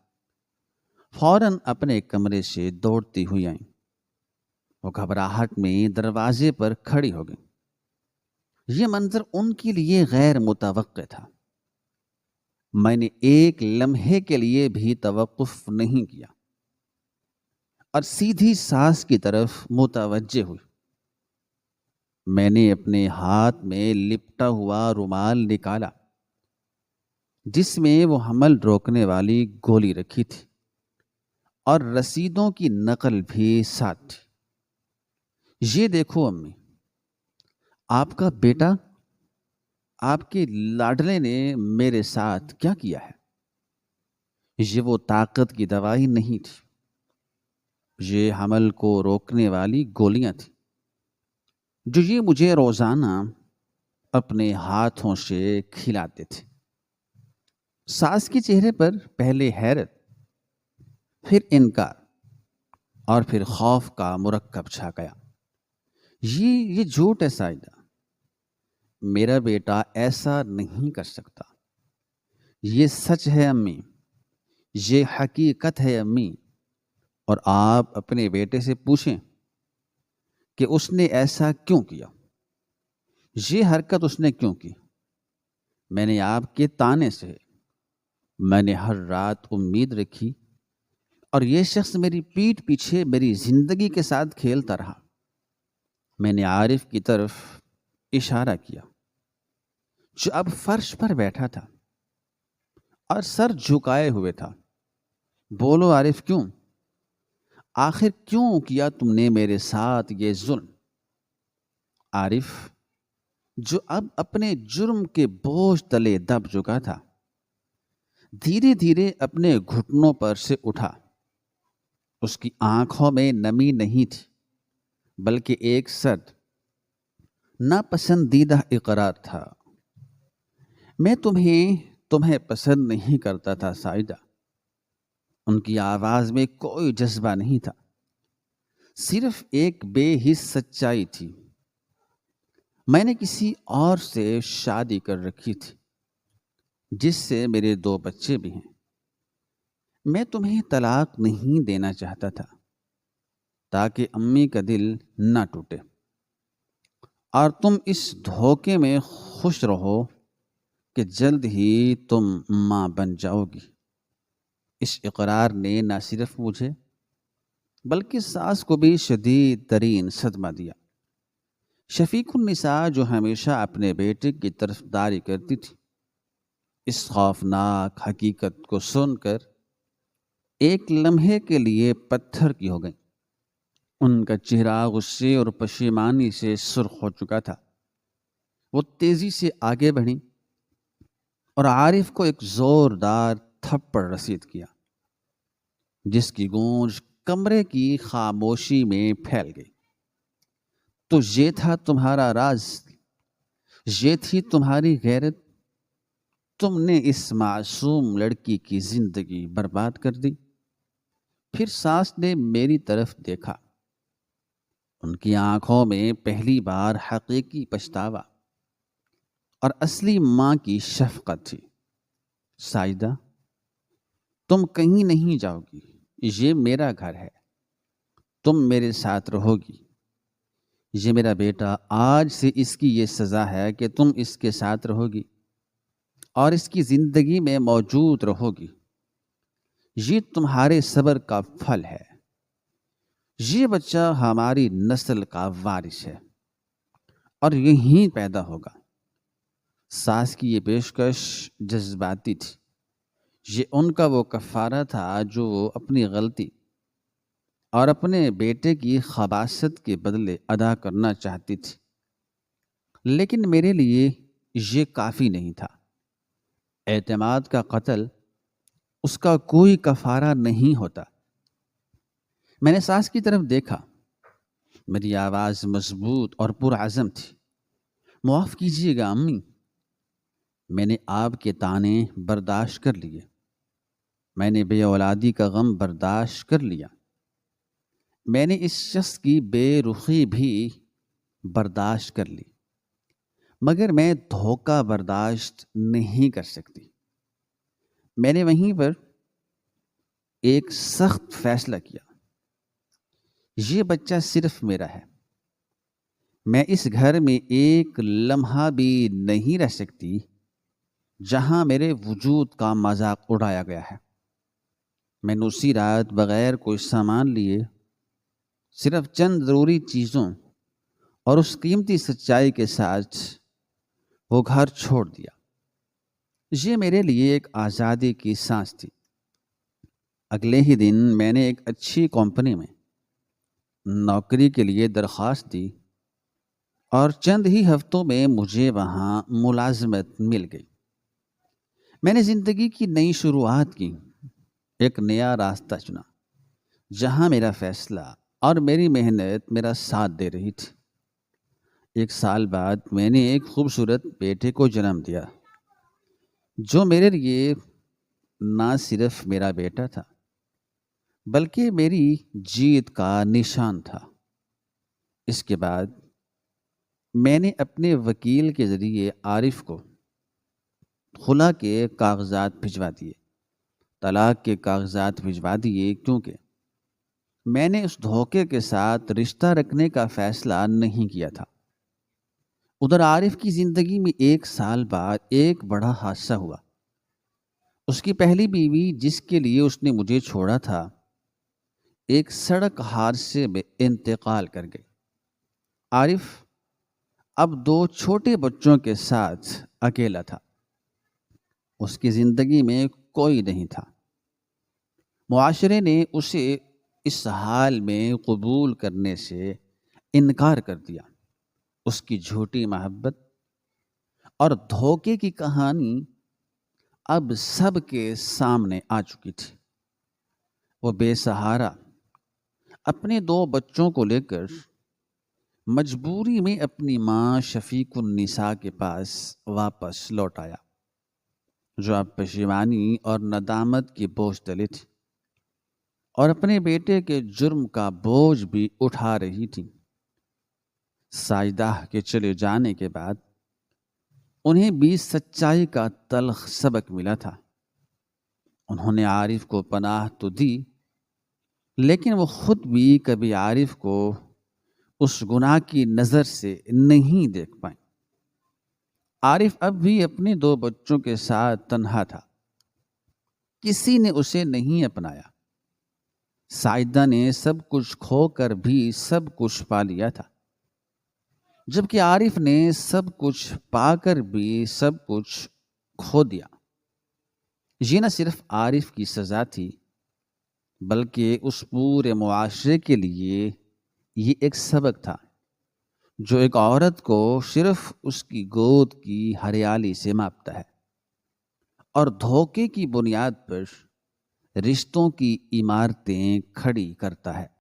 S1: فوراً اپنے کمرے سے دوڑتی ہوئی آئیں۔ وہ گھبراہٹ میں دروازے پر کھڑی ہو گئی۔ یہ منظر ان کے لیے غیر متوقع تھا۔ میں نے ایک لمحے کے لیے بھی توقف نہیں کیا اور سیدھی ساس کی طرف متوجہ ہوئی۔ میں نے اپنے ہاتھ میں لپٹا ہوا رومال نکالا جس میں وہ حمل روکنے والی گولی رکھی تھی اور رسیدوں کی نقل بھی ساتھ تھی۔ یہ دیکھو امی، آپ کا بیٹا، آپ کے لاڈلے نے میرے ساتھ کیا کیا ہے۔ یہ وہ طاقت کی دوائی نہیں تھی، یہ حمل کو روکنے والی گولیاں تھیں جو یہ مجھے روزانہ اپنے ہاتھوں سے کھلاتے تھے۔ ساس کے چہرے پر پہلے حیرت، پھر انکار اور پھر خوف کا مرکب چھا گیا۔ یہ جھوٹ ہے سائدہ، میرا بیٹا ایسا نہیں کر سکتا۔ یہ سچ ہے امی، یہ حقیقت ہے امی، اور آپ اپنے بیٹے سے پوچھیں کہ اس نے ایسا کیوں کیا، یہ حرکت اس نے کیوں کی۔ میں نے آپ کے طانے سے، میں نے ہر رات امید رکھی اور یہ شخص میری پیٹھ پیچھے میری زندگی کے ساتھ کھیلتا رہا۔ میں نے عارف کی طرف اشارہ کیا جو اب فرش پر بیٹھا تھا اور سر جھکائے ہوئے تھا۔ بولو عارف، کیوں؟ آخر کیوں کیا تم نے میرے ساتھ یہ ظلم؟ عارف جو اب اپنے جرم کے بوجھ تلے دب چکا تھا دھیرے دھیرے اپنے گھٹنوں پر سے اٹھا۔ اس کی آنکھوں میں نمی نہیں تھی بلکہ ایک سرد ناپسندیدہ اقرار تھا۔ میں تمہیں پسند نہیں کرتا تھا سائدہ۔ ان کی آواز میں کوئی جذبہ نہیں تھا، صرف ایک بے حس سچائی تھی۔ میں نے کسی اور سے شادی کر رکھی تھی جس سے میرے 2 بچے بھی ہیں۔ میں تمہیں طلاق نہیں دینا چاہتا تھا تاکہ امی کا دل نہ ٹوٹے اور تم اس دھوکے میں خوش رہو کہ جلد ہی تم ماں بن جاؤ گی۔ اس اقرار نے نہ صرف مجھے بلکہ ساس کو بھی شدید ترین صدمہ دیا۔ شفیق النساء جو ہمیشہ اپنے بیٹے کی طرفداری کرتی تھی، اس خوفناک حقیقت کو سن کر ایک لمحے کے لیے پتھر کی ہو گئی۔ ان کا چہرہ غصے اور پشیمانی سے سرخ ہو چکا تھا۔ وہ تیزی سے آگے بڑھی اور عارف کو ایک زوردار تھپڑ رسید کیا، جس کی گونج کمرے کی خاموشی میں پھیل گئی۔ تو یہ تھا تمہارا راز، یہ تھی تمہاری غیرت، تم نے اس معصوم لڑکی کی زندگی برباد کر دی۔ پھر ساس نے میری طرف دیکھا، ان کی آنکھوں میں پہلی بار حقیقی پچھتاوا اور اصلی ماں کی شفقت تھی۔ ساجدہ، تم کہیں نہیں جاؤ گی، یہ میرا گھر ہے، تم میرے ساتھ رہو گی۔ یہ میرا بیٹا، آج سے اس کی یہ سزا ہے کہ تم اس کے ساتھ رہو گی اور اس کی زندگی میں موجود رہو گی۔ یہ تمہارے صبر کا پھل ہے۔ یہ بچہ ہماری نسل کا وارث ہے اور یہیں پیدا ہوگا۔ ساس کی یہ پیشکش جذباتی تھی۔ یہ ان کا وہ کفارہ تھا جو وہ اپنی غلطی اور اپنے بیٹے کی خباثت کے بدلے ادا کرنا چاہتی تھی، لیکن میرے لیے یہ کافی نہیں تھا۔ اعتماد کا قتل اس کا کوئی کفارہ نہیں ہوتا۔ میں نے ساس کی طرف دیکھا، میری آواز مضبوط اور پرعزم تھی۔ معاف کیجیے گا امی، میں نے آپ کے طعنے برداشت کر لیے، میں نے بے اولادی کا غم برداشت کر لیا، میں نے اس شخص کی بے رخی بھی برداشت کر لی، مگر میں دھوکہ برداشت نہیں کر سکتی۔ میں نے وہیں پر ایک سخت فیصلہ کیا، یہ بچہ صرف میرا ہے، میں اس گھر میں ایک لمحہ بھی نہیں رہ سکتی جہاں میرے وجود کا مذاق اڑایا گیا ہے۔ میں نے اسی رات بغیر کوئی سامان لیے صرف چند ضروری چیزوں اور اس قیمتی سچائی کے ساتھ وہ گھر چھوڑ دیا۔ یہ میرے لیے ایک آزادی کی سانس تھی۔ اگلے ہی دن میں نے ایک اچھی کمپنی میں نوکری کے لیے درخواست دی اور چند ہی ہفتوں میں مجھے وہاں ملازمت مل گئی۔ میں نے زندگی کی نئی شروعات کی، ایک نیا راستہ چنا جہاں میرا فیصلہ اور میری محنت میرا ساتھ دے رہی تھی۔ 1 سال بعد میں نے ایک خوبصورت بیٹے کو جنم دیا، جو میرے لیے نہ صرف میرا بیٹا تھا بلکہ میری جیت کا نشان تھا۔ اس کے بعد میں نے اپنے وکیل کے ذریعے عارف کو خلا کے کاغذات بھجوا دیے، طلاق کے کاغذات بھجوا دیے، کیونکہ میں نے اس دھوکے کے ساتھ رشتہ رکھنے کا فیصلہ نہیں کیا تھا۔ ادھر عارف کی زندگی میں 1 سال بعد ایک بڑا حادثہ ہوا۔ اس کی پہلی بیوی، جس کے لیے اس نے مجھے چھوڑا تھا، ایک سڑک حادثے میں انتقال کر گئی۔ عارف اب 2 چھوٹے بچوں کے ساتھ اکیلا تھا۔ اس کی زندگی میں کوئی نہیں تھا۔ معاشرے نے اسے اس حال میں قبول کرنے سے انکار کر دیا۔ اس کی جھوٹی محبت اور دھوکے کی کہانی اب سب کے سامنے آ چکی تھی۔ وہ بے سہارا اپنے 2 بچوں کو لے کر مجبوری میں اپنی ماں شفیق النساء کے پاس واپس لوٹ آیا، جو اب پشیمانی اور ندامت کی بوجھ تلے تھی اور اپنے بیٹے کے جرم کا بوجھ بھی اٹھا رہی تھی۔ ساجدہ کے چلے جانے کے بعد انہیں بھی سچائی کا تلخ سبق ملا تھا۔ انہوں نے عارف کو پناہ تو دی، لیکن وہ خود بھی کبھی عارف کو اس گناہ کی نظر سے نہیں دیکھ پائیں۔ عارف اب بھی اپنے 2 بچوں کے ساتھ تنہا تھا۔ کسی نے اسے نہیں اپنایا۔ ساجدہ نے سب کچھ کھو کر بھی سب کچھ پا لیا تھا، جبکہ عارف نے سب کچھ پا کر بھی سب کچھ کھو دیا۔ یہ نہ صرف عارف کی سزا تھی، بلکہ اس پورے معاشرے کے لیے یہ ایک سبق تھا جو ایک عورت کو صرف اس کی گود کی ہریالی سے ماپتا ہے اور دھوکے کی بنیاد پر رشتوں کی عمارتیں کھڑی کرتا ہے۔